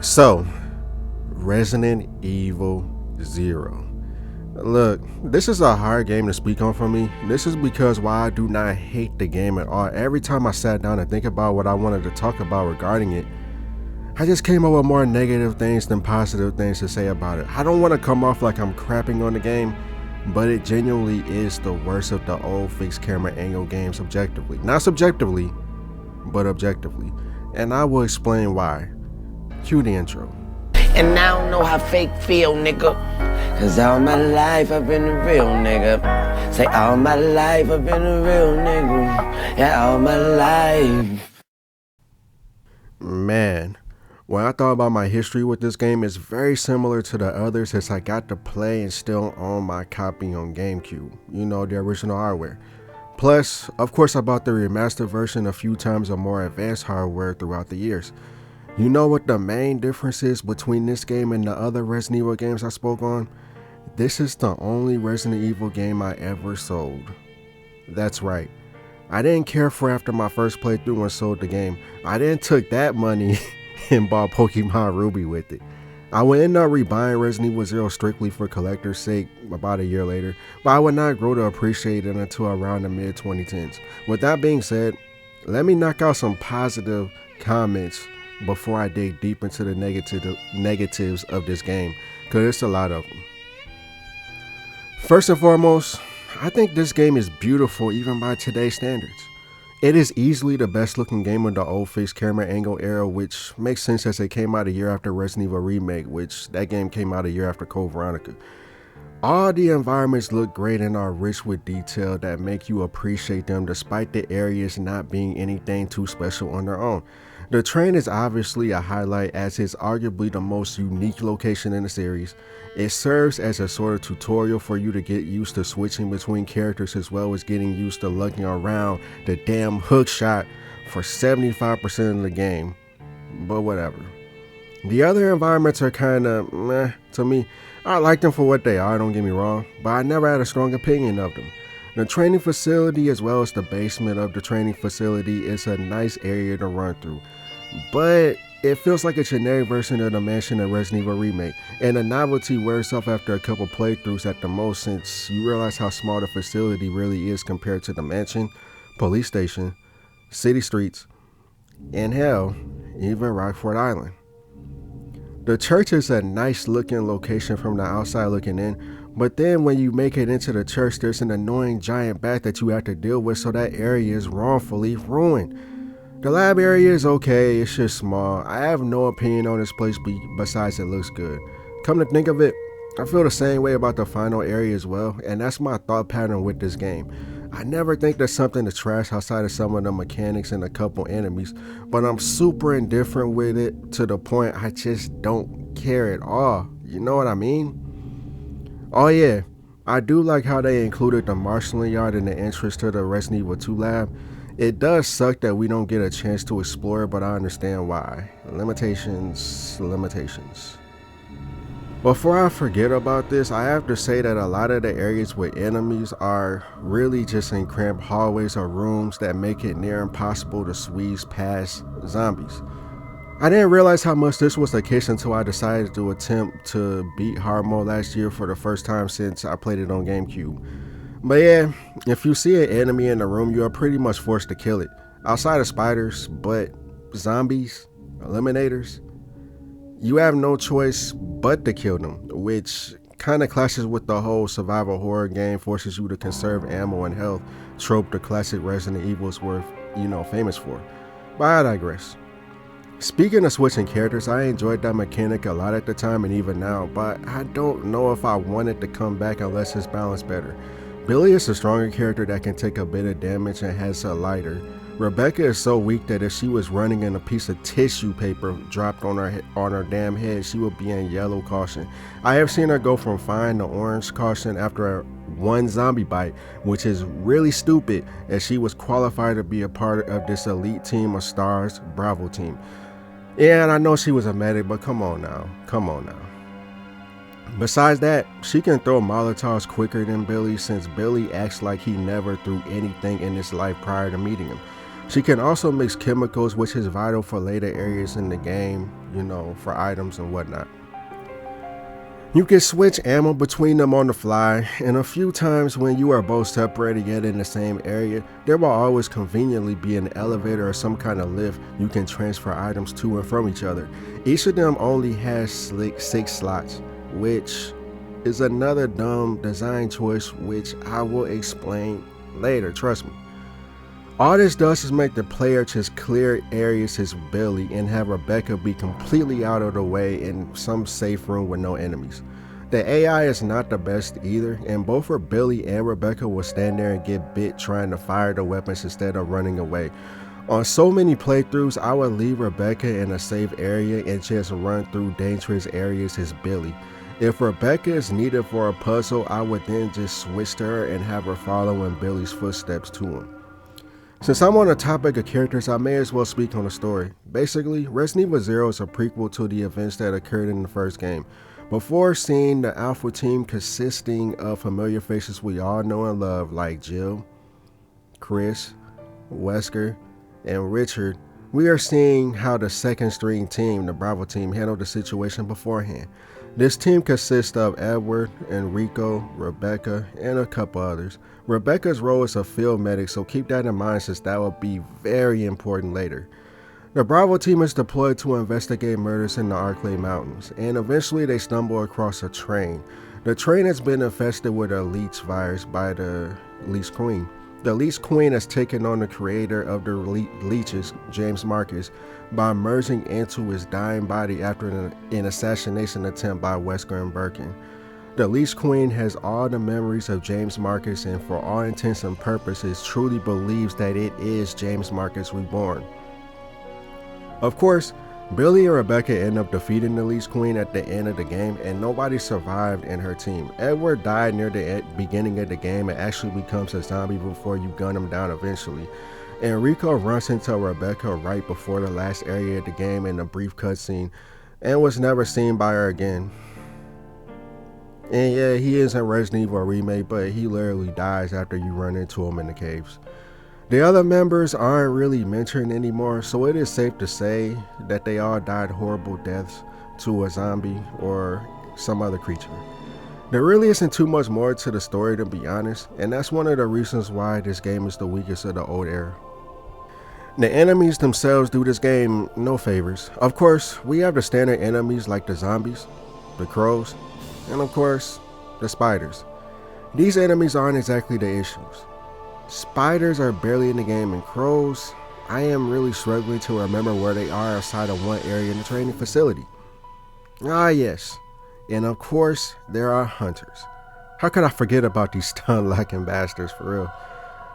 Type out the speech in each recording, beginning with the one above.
So, Resident Evil 0. Look, this is a hard game to speak on for me. This is because while I do not hate the game at all, every time I sat down and think about what I wanted to talk about regarding it, I just came up with more negative things than positive things to say about it. I don't want to come off like I'm crapping on the game, but it genuinely is the worst of the old fixed camera angle games objectively. Not subjectively, but objectively. And I will explain why. Cue the intro. And I don't know how fake feel, nigga. Cause all my life I've been a real nigga. Say all my life I've been a real nigga. Yeah, all my life. Man, when I thought about my history with this game, it's very similar to the others as I got to play and still own my copy on GameCube. You know, the original hardware. Plus, of course, I bought the remastered version a few times on more advanced hardware throughout the years. You know what the main difference is between this game and the other Resident Evil games I spoke on? This is the only Resident Evil game I ever sold. That's right. I didn't care for after my first playthrough and sold the game. I then took that money and bought Pokemon Ruby with it. I would end up rebuying Resident Evil 0 strictly for collector's sake about a year later, but I would not grow to appreciate it until around the mid 2010s. With that being said, let me knock out some positive comments before I dig deep into the negatives of this game, because it's a lot of them. First and foremost, I think this game is beautiful even by today's standards. It is easily the best looking game of the old fixed camera angle era, which makes sense as it came out a year after Resident Evil Remake, which that game came out a year after Code Veronica. All the environments look great and are rich with detail that make you appreciate them despite the areas not being anything too special on their own. The train is obviously a highlight as it's arguably the most unique location in the series. It serves as a sort of tutorial for you to get used to switching between characters as well as getting used to looking around the damn hook shot for 75% of the game, but whatever. The other environments are kinda meh to me. I like them for what they are, don't get me wrong, but I never had a strong opinion of them. The training facility as well as the basement of the training facility is a nice area to run through, but it feels like a generic version of the mansion in Resident Evil Remake, and the novelty wears off after a couple playthroughs at the most since you realize how small the facility really is compared to the mansion, police station, city streets, and hell, even Rockford Island. The church is a nice looking location from the outside looking in, but then when you make it into the church, there's an annoying giant bat that you have to deal with, so that area is wrongfully ruined. The lab area is okay, it's just small. I have no opinion on this place besides it looks good. Come to think of it, I feel the same way about the final area as well, and that's my thought pattern with this game. I never think there's something to trash outside of some of the mechanics and a couple enemies, but I'm super indifferent with it to the point I just don't care at all. You know what I mean? Oh yeah, I do like how they included the marshalling yard in the entrance to the Resident Evil 2 lab. It does suck that we don't get a chance to explore it, but I understand why. Limitations. Before I forget about this, I have to say that a lot of the areas with enemies are really just in cramped hallways or rooms that make it near impossible to squeeze past zombies. I didn't realize how much this was the case until I decided to attempt to beat hard mode last year for the first time since I played it on GameCube. But yeah, if you see an enemy in the room, you are pretty much forced to kill it. Outside of spiders, but zombies, eliminators, you have no choice but to kill them, which kind of clashes with the whole survival horror game forces you to conserve ammo and health trope the classic Resident Evils were, famous for. But I digress. Speaking of switching characters, I enjoyed that mechanic a lot at the time and even now, but I don't know if I want it to come back unless it's balanced better. Billy is a stronger character that can take a bit of damage and has a lighter. Rebecca is so weak that if she was running and a piece of tissue paper dropped on her damn head, she would be in yellow caution. I have seen her go from fine to orange caution after one zombie bite, which is really stupid as she was qualified to be a part of this elite team of stars, Bravo team. Yeah, and I know she was a medic, but come on now. Besides that, she can throw Molotovs quicker than Billy since Billy acts like he never threw anything in his life prior to meeting him. She can also mix chemicals, which is vital for later areas in the game, for items and whatnot. You can switch ammo between them on the fly, and a few times when you are both separated yet in the same area, there will always conveniently be an elevator or some kind of lift you can transfer items to and from each other. Each of them only has 6 slots, which is another dumb design choice, which I will explain later, trust me. All this does is make the player just clear areas his Billy and have Rebecca be completely out of the way in some safe room with no enemies. The AI is not the best either, and both for Billy and Rebecca will stand there and get bit trying to fire the weapons instead of running away. On so many playthroughs, I would leave Rebecca in a safe area and just run through dangerous areas as Billy. If Rebecca is needed for a puzzle, I would then just switch to her and have her follow in Billy's footsteps to him. Since I'm on the topic of characters, I may as well speak on the story. Basically, Resident Evil 0 is a prequel to the events that occurred in the first game. Before seeing the Alpha team consisting of familiar faces we all know and love like Jill, Chris, Wesker, and Richard, we are seeing how the second string team, the Bravo team, handled the situation beforehand. This team consists of Edward, Enrico, Rebecca, and a couple others. Rebecca's role is a field medic, so keep that in mind since that will be very important later. The Bravo team is deployed to investigate murders in the Arklay Mountains, and eventually they stumble across a train. The train has been infested with a leech virus by the Leech Queen. The Leech Queen has taken on the creator of the leeches, James Marcus, by merging into his dying body after an assassination attempt by Wesker and Birkin. The Leech Queen has all the memories of James Marcus and for all intents and purposes truly believes that it is James Marcus reborn. Of course, Billy and Rebecca end up defeating the Leech Queen at the end of the game, and nobody survived in her team. Edward died near the beginning of the game and actually becomes a zombie before you gun him down eventually. Enrico runs into Rebecca right before the last area of the game in a brief cutscene and was never seen by her again. And yeah, he is in Resident Evil Remake, but he literally dies after you run into him in the caves. The other members aren't really mentioned anymore, so it is safe to say that they all died horrible deaths to a zombie or some other creature. There really isn't too much more to the story, to be honest, and that's one of the reasons why this game is the weakest of the old era. The enemies themselves do this game no favors. Of course, we have the standard enemies like the zombies, the crows, and of course, the spiders. These enemies aren't exactly the issues. Spiders are barely in the game, and crows, I am really struggling to remember where they are outside of one area in the training facility. Ah yes, and of course there are hunters. How could I forget about these stun-lacking bastards, for real?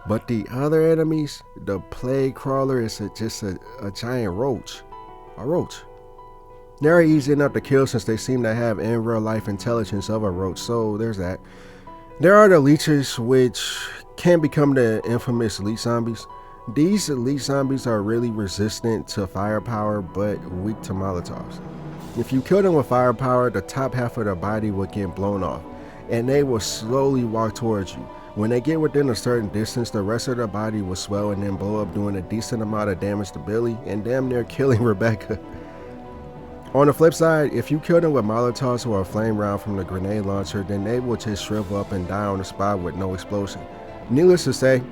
But the other enemies, the plague crawler is just a giant roach. A roach. They're easy enough to kill since they seem to have in real life intelligence of a roach, so there's that. There are the leeches, which can become the infamous leech zombies. These leech zombies are really resistant to firepower but weak to molotovs. If you kill them with firepower, the top half of their body will get blown off and they will slowly walk towards you. When they get within a certain distance, the rest of their body will swell and then blow up, doing a decent amount of damage to Billy and damn near killing Rebecca. On the flip side, if you kill them with molotovs or a flame round from the grenade launcher, then they will just shrivel up and die on the spot with no explosion. Needless to say,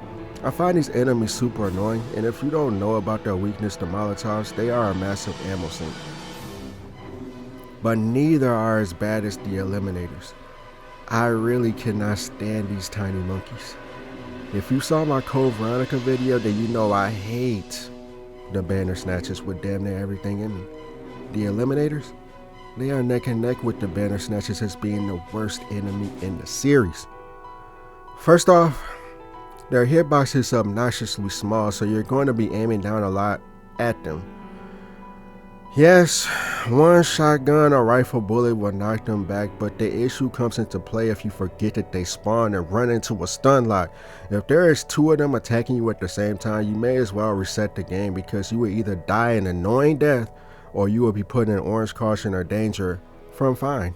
I find these enemies super annoying, and if you don't know about their weakness to molotovs, they are a massive ammo sink. But neither are as bad as the eliminators. I really cannot stand these tiny monkeys. If you saw my Code Veronica video, then you know I hate the banner snatchers with damn near everything in me. The eliminators, they are neck and neck with the banner snatchers as being the worst enemy in the series. First off, their hitbox is obnoxiously small, so you're going to be aiming down a lot at them. Yes, one shotgun or rifle bullet will knock them back, but the issue comes into play if you forget that they spawn and run into a stun lock. If there is 2 of them attacking you at the same time, you may as well reset the game because you will either die an annoying death or you will be put in orange caution or danger from fine.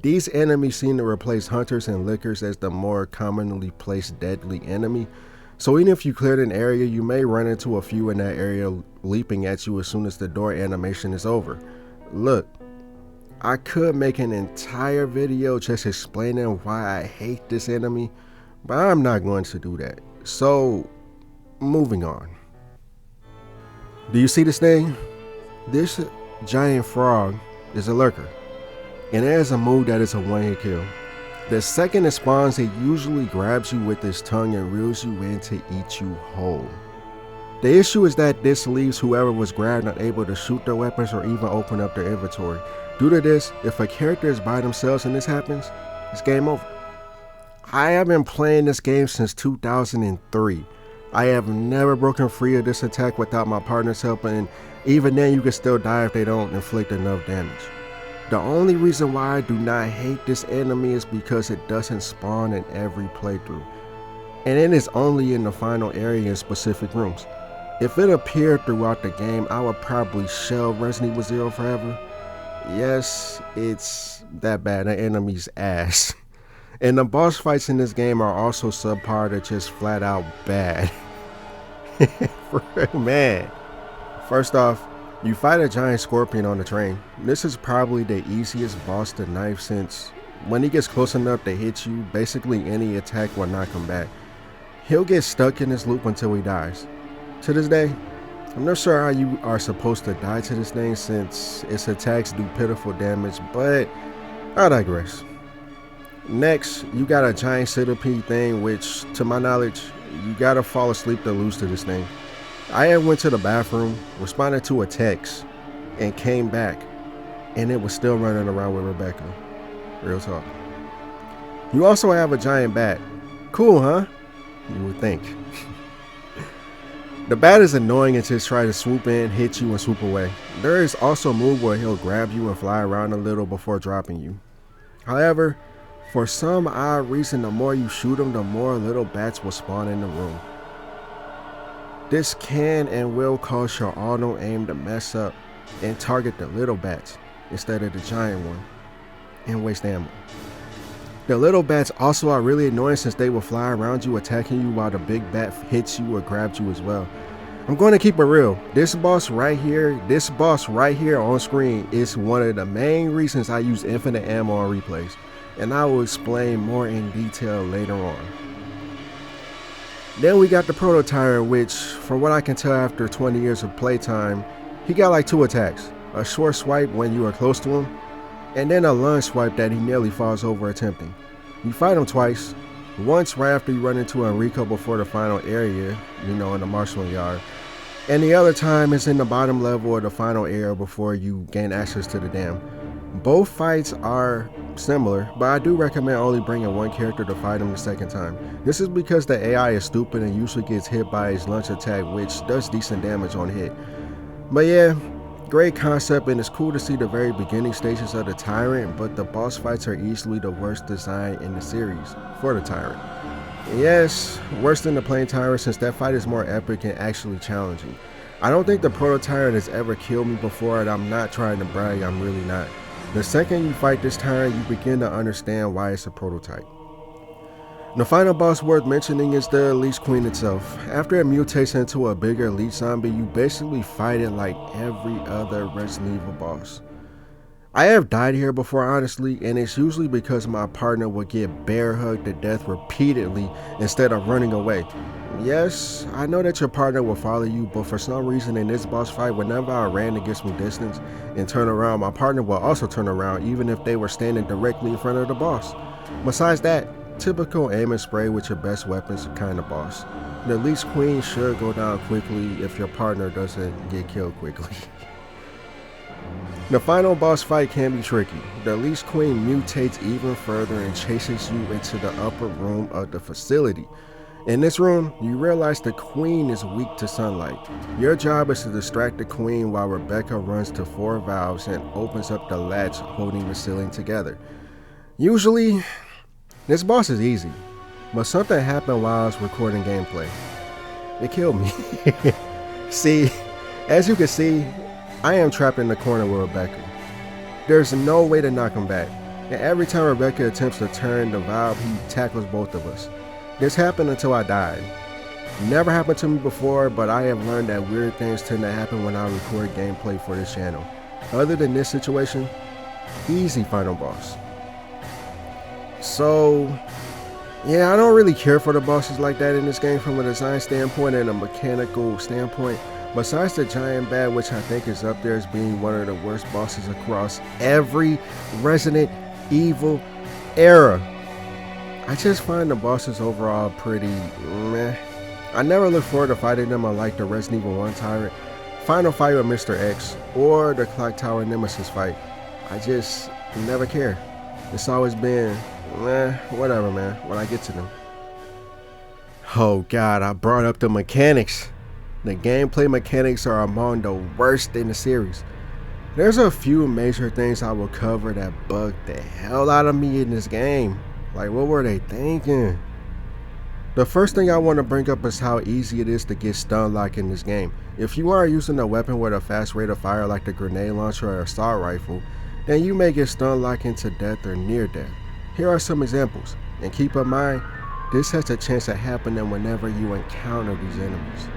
These enemies seem to replace hunters and lickers as the more commonly placed deadly enemy, So even if you cleared an area, you may run into a few in that area leaping at you as soon as the door animation is over. Look, I could make an entire video just explaining why I hate this enemy, but I'm not going to do that. So, moving on. Do you see this thing? This giant frog is a lurker, and it has a move that is a one-hit kill. The second it spawns, it usually grabs you with its tongue and reels you in to eat you whole. The issue is that this leaves whoever was grabbed unable to shoot their weapons or even open up their inventory. Due to this, if a character is by themselves and this happens, it's game over. I have been playing this game since 2003. I have never broken free of this attack without my partner's help, and even then you can still die if they don't inflict enough damage. The only reason why I do not hate this enemy is because it doesn't spawn in every playthrough, and it is only in the final area in specific rooms. If it appeared throughout the game, I would probably shelve Resident Evil 0 forever. Yes, it's that bad, the enemy's ass. And the boss fights in this game are also subpar to just flat out bad. Man. First off, you fight a giant scorpion on the train. This is probably the easiest boss to knife since when he gets close enough to hit you, basically any attack will not come back. He'll get stuck in this loop until he dies. To this day, I'm not sure how you are supposed to die to this thing since its attacks do pitiful damage, but I digress. Next, you got a giant centipede thing, which, to my knowledge, you gotta fall asleep to lose to this thing. I had went to the bathroom, responded to a text, and came back, and it was still running around with Rebecca. Real talk. You also have a giant bat. Cool, huh? You would think. The bat is annoying and just try to swoop in, hit you, and swoop away. There is also a move where he'll grab you and fly around a little before dropping you. However, for some odd reason, the more you shoot him, the more little bats will spawn in the room. This can and will cause your auto aim to mess up and target the little bats instead of the giant one and waste ammo. The little bats also are really annoying since they will fly around you attacking you while the big bat hits you or grabs you as well. I'm going to keep it real. This boss right here on screen is one of the main reasons I use infinite ammo on replays, and I will explain more in detail later on. Then we got the prototype, which, from what I can tell after 20 years of playtime, he got like 2 attacks. A short swipe when you are close to him, and then a lunge swipe that he nearly falls over attempting. You fight him twice, once right after you run into Enrico before the final area, in the marshal yard, and the other time is in the bottom level of the final area before you gain access to the dam. Both fights are similar, but I do recommend only bringing one character to fight him the second time. This is because the AI is stupid and usually gets hit by his lunge attack, which does decent damage on hit. But yeah, great concept, and it's cool to see the very beginning stages of the Tyrant, but the boss fights are easily the worst design in the series for the Tyrant. Yes, worse than the plain Tyrant since that fight is more epic and actually challenging. I don't think the Proto Tyrant has ever killed me before, and I'm not trying to brag, I'm really not. The second you fight this Tyrant, you begin to understand why it's a prototype. The final boss worth mentioning is the Lich Queen itself. After it mutates into a bigger Lich zombie, you basically fight it like every other Resident Evil boss. I have died here before, honestly, and it's usually because my partner would get bear hugged to death repeatedly instead of running away. Yes, I know that your partner will follow you, but for some reason in this boss fight, whenever I ran to get some distance and turn around, my partner will also turn around even if they were standing directly in front of the boss. Besides that, typical aim and spray with your best weapons kind of boss. The Lich Queen should go down quickly if your partner doesn't get killed quickly. The final boss fight can be tricky. The Lich Queen mutates even further and chases you into the upper room of the facility. In this room, you realize the Queen is weak to sunlight. Your job is to distract the Queen while Rebecca runs to 4 valves and opens up the latch holding the ceiling together. Usually, this boss is easy, but something happened while I was recording gameplay. It killed me. See, as you can see, I am trapped in the corner with Rebecca. There's no way to knock him back, and every time Rebecca attempts to turn the valve, he tackles both of us. This happened until I died. Never happened to me before, but I have learned that weird things tend to happen when I record gameplay for this channel. Other than this situation, easy final boss. So, yeah, I don't really care for the bosses like that in this game from a design standpoint and a mechanical standpoint. Besides the giant bat, which I think is up there as being one of the worst bosses across every Resident Evil era, I just find the bosses overall pretty meh. I never look forward to fighting them unlike the Resident Evil 1 Tyrant, final fight with Mr. X, or the Clock Tower Nemesis fight. I just never care. It's always been, whatever, man, when I get to them. Oh god, I brought up the mechanics. The gameplay mechanics are among the worst in the series. There's a few major things I will cover that bug the hell out of me in this game. Like, what were they thinking? The first thing I want to bring up is how easy it is to get stun locked in this game. If you are using a weapon with a fast rate of fire like the grenade launcher or assault rifle, then you may get stun locked into death or near death. Here are some examples, and keep in mind, this has a chance of happening whenever you encounter these enemies.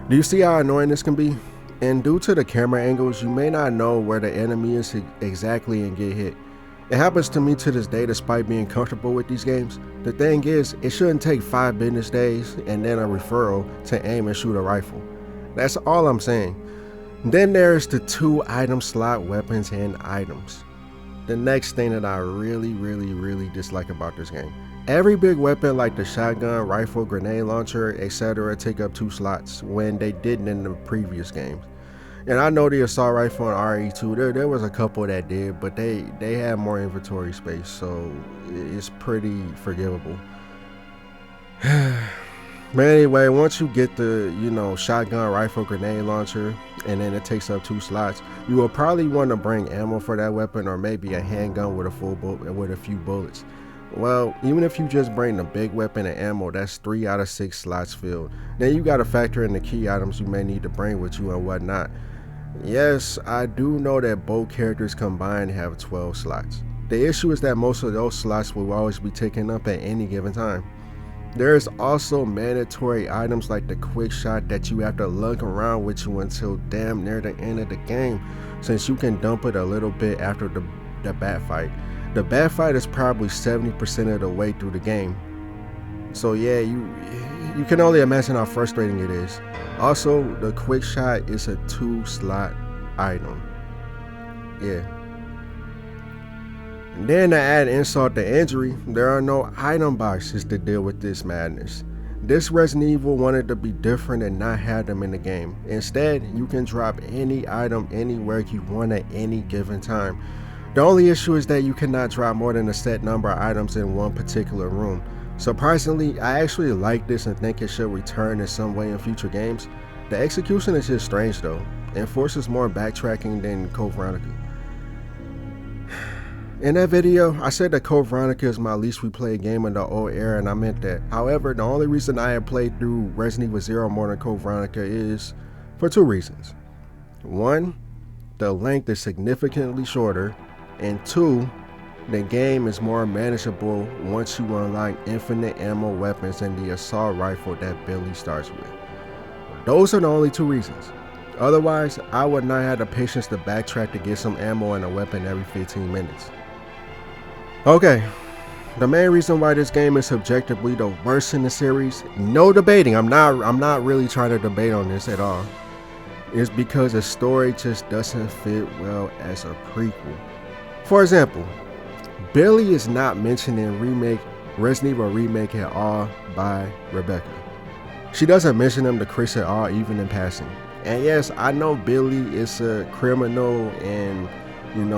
Do you see how annoying this can be? And due to the camera angles, you may not know where the enemy is exactly and get hit. It happens to me to this day despite being comfortable with these games. The thing is, it shouldn't take 5 business days and then a referral to aim and shoot a rifle. That's all I'm saying. Then there's the 2 item slot weapons and items. The next thing that I really dislike about this game. Every big weapon like the shotgun, rifle, grenade launcher, etc. take up 2 slots when they didn't in the previous games. And I know the assault rifle and RE2, there was a couple that did, but they had more inventory space, so it's pretty forgivable. But anyway, once you get the, shotgun, rifle, grenade launcher, and then it takes up 2 slots, you will probably want to bring ammo for that weapon or maybe a handgun with a full with a few bullets. Well, even if you just bring the big weapon and ammo, that's 3 out of 6 slots filled. Then you gotta factor in the key items you may need to bring with you and whatnot. Yes, I do know that both characters combined have 12 slots. The issue is that most of those slots will always be taken up at any given time. There is also mandatory items like the quick shot that you have to lug around with you until damn near the end of the game, since you can dump it a little bit after the bat fight. The bat fight is probably 70% of the way through the game. So yeah, you can only imagine how frustrating it is. Also, the quick shot is a 2 slot item. Yeah. And then to add insult to injury, there are no item boxes to deal with this madness. This Resident Evil wanted to be different and not have them in the game. Instead, you can drop any item anywhere you want at any given time. The only issue is that you cannot drop more than a set number of items in one particular room. Surprisingly, I actually like this and think it should return in some way in future games. The execution is just strange though, and forces more backtracking than Code Veronica. In that video, I said that Code Veronica is my least replayed game in the old era, and I meant that. However, the only reason I have played through Resident Evil 0 more than Code Veronica is for 2 reasons. 1, the length is significantly shorter, and 2, the game is more manageable once you unlock infinite ammo weapons and the assault rifle that Billy starts with. Those are the only 2 reasons. Otherwise, I would not have the patience to backtrack to get some ammo and a weapon every 15 minutes. Okay, the main reason why this game is subjectively the worst in the series, no debating, I'm not really trying to debate on this at all, is because the story just doesn't fit well as a prequel. For example, Billy is not mentioned in Resident Evil Remake at all by Rebecca. She doesn't mention him to Chris at all, even in passing. And yes, I know Billy is a criminal and,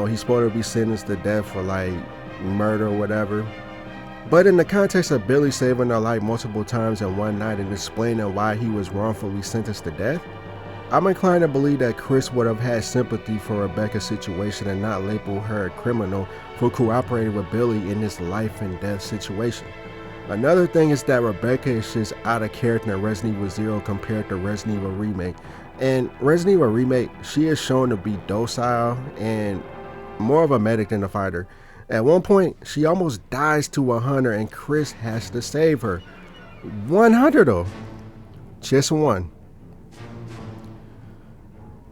he's supposed to be sentenced to death for like murder or whatever. But in the context of Billy saving her life multiple times in one night and explaining why he was wrongfully sentenced to death, I'm inclined to believe that Chris would have had sympathy for Rebecca's situation and not label her a criminal for cooperating with Billy in this life and death situation. Another thing is that Rebecca is just out of character in Resident Evil 0 compared to Resident Evil Remake. In Resident Evil Remake, she is shown to be docile and more of a medic than a fighter. At one point, she almost dies to a hunter and Chris has to save her. One hunter though. Just one.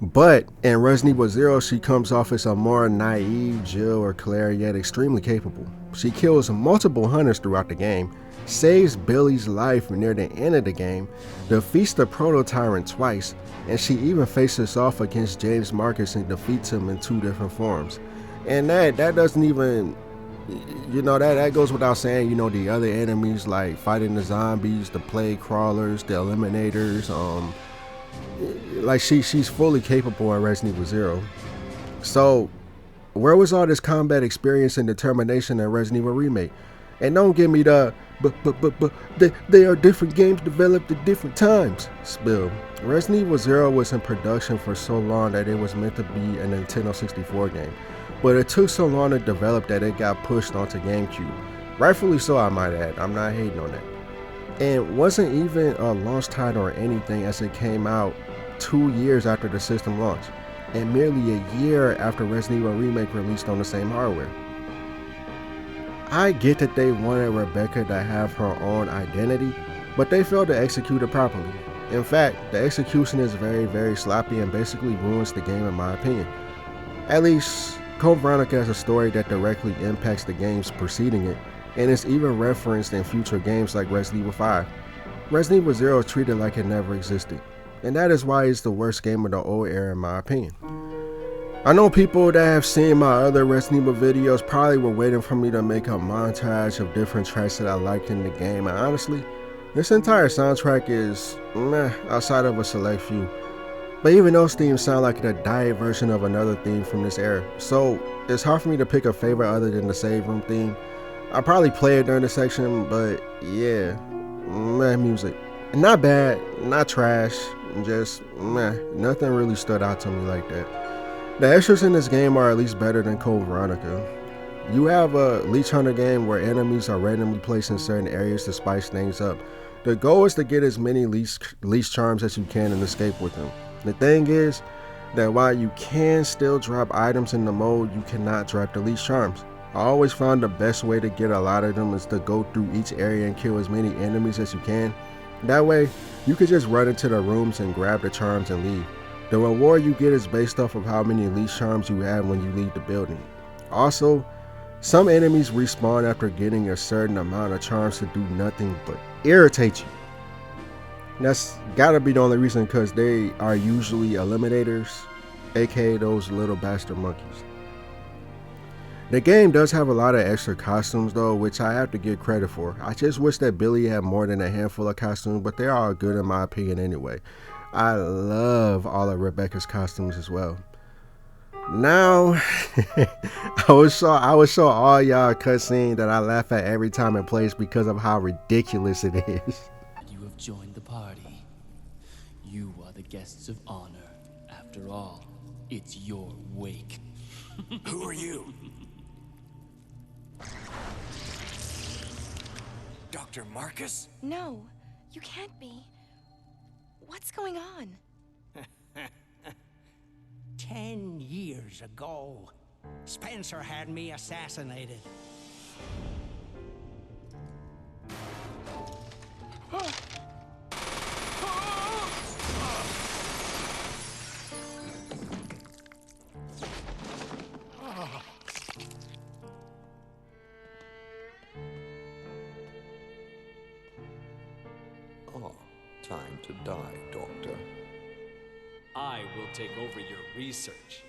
But in Resident Evil 0, she comes off as a more naive Jill or Claire, yet extremely capable. She kills multiple hunters throughout the game, saves Billy's life near the end of the game, defeats the Proto-Tyrant twice, and she even faces off against James Marcus and defeats him in 2 different forms. And that doesn't even, that goes without saying, the other enemies like fighting the zombies, the plague crawlers, the eliminators, like she's fully capable in Resident Evil 0. So where was all this combat experience and determination in Resident Evil Remake? And don't give me the but they are different games developed at different times spill. Resident Evil 0 was in production for so long that it was meant to be a Nintendo 64 game, but it took so long to develop that it got pushed onto GameCube. Rightfully so, I might add. I'm not hating on that. And wasn't even a launch title or anything, as it came out 2 years after the system launched, and merely a year after Resident Evil Remake released on the same hardware. I get that they wanted Rebecca to have her own identity, but they failed to execute it properly. In fact, the execution is very, very sloppy and basically ruins the game in my opinion. At least, Code Veronica has a story that directly impacts the games preceding it, and is even referenced in future games like Resident Evil 5. Resident Evil 0 is treated like it never existed, and that is why it's the worst game of the old era in my opinion. I know people that have seen my other Resident Evil videos probably were waiting for me to make a montage of different tracks that I liked in the game, and honestly, this entire soundtrack is meh outside of a select few. But even those themes sound like a diet version of another theme from this era, so it's hard for me to pick a favorite other than the save room theme. I probably play it during the section, but yeah, meh music. Not bad, not trash, just meh. Nothing really stood out to me like that. The extras in this game are at least better than Code Veronica. You have a Leech Hunter game where enemies are randomly placed in certain areas to spice things up. The goal is to get as many leech charms as you can and escape with them. The thing is that while you can still drop items in the mode, you cannot drop the leech charms. I always found the best way to get a lot of them is to go through each area and kill as many enemies as you can. That way, you can just run into the rooms and grab the charms and leave. The reward you get is based off of how many leech charms you have when you leave the building. Also, some enemies respawn after getting a certain amount of charms to do nothing but irritate you. That's gotta be the only reason, because they are usually eliminators, aka those little bastard monkeys. The game does have a lot of extra costumes though, which I have to give credit for. I just wish that Billy had more than a handful of costumes, but they are good in my opinion anyway. I love all of Rebecca's costumes as well. Now, I will show all y'all a cutscene that I laugh at every time it plays because of how ridiculous it is. You have joined the party. You are the guests of honor. After all, it's your wake. Who are you? Dr. Marcus? No, you can't be. What's going on? 10 years ago, Spencer had me assassinated. Oh, time to die, Doctor. I will take over your research.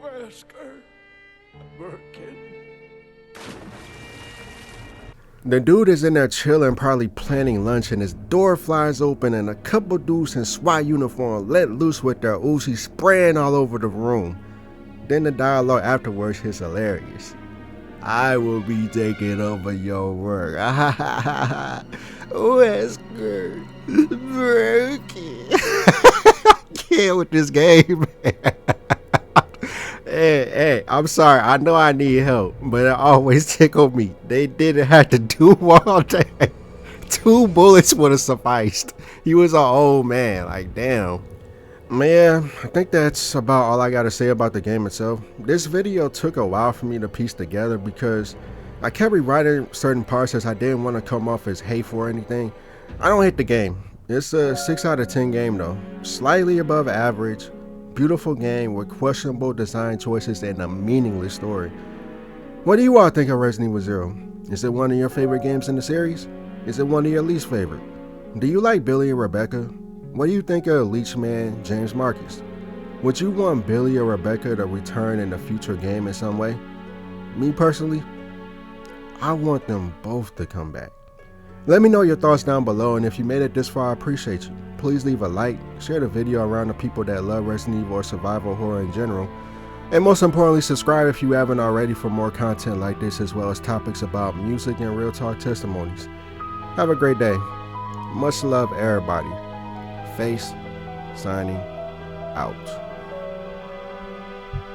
Wesker. Birkin. The dude is in there chilling, probably planning lunch, and his door flies open and a couple dudes in SWAT uniform let loose with their Uzi spraying all over the room. Then the dialogue afterwards is hilarious. I will be taking over your work. Wesker. Birkin. I can't with this game. Hey, I'm sorry. I know I need help, but it always tickled me. They didn't have to do all that. 2 bullets would have sufficed. He was an old man. Like, damn. Man, I think that's about all I got to say about the game itself. This video took a while for me to piece together because I kept rewriting certain parts as I didn't want to come off as hateful or anything. I don't hate the game. It's a 6 out of 10 game though. Slightly above average. Beautiful game with questionable design choices and a meaningless story. What do you all think of Resident Evil 0? Is it one of your favorite games in the series? Is it one of your least favorite? Do you like Billy and Rebecca? What do you think of Leechman James Marcus? Would you want Billy or Rebecca to return in a future game in some way? Me personally, I want them both to come back. Let me know your thoughts down below, and if you made it this far, I appreciate you. Please leave a like, share the video around the people that love Resident Evil or survival horror in general, and most importantly, subscribe if you haven't already for more content like this, as well as topics about music and real talk testimonies. Have a great day. Much love, everybody. Face signing out.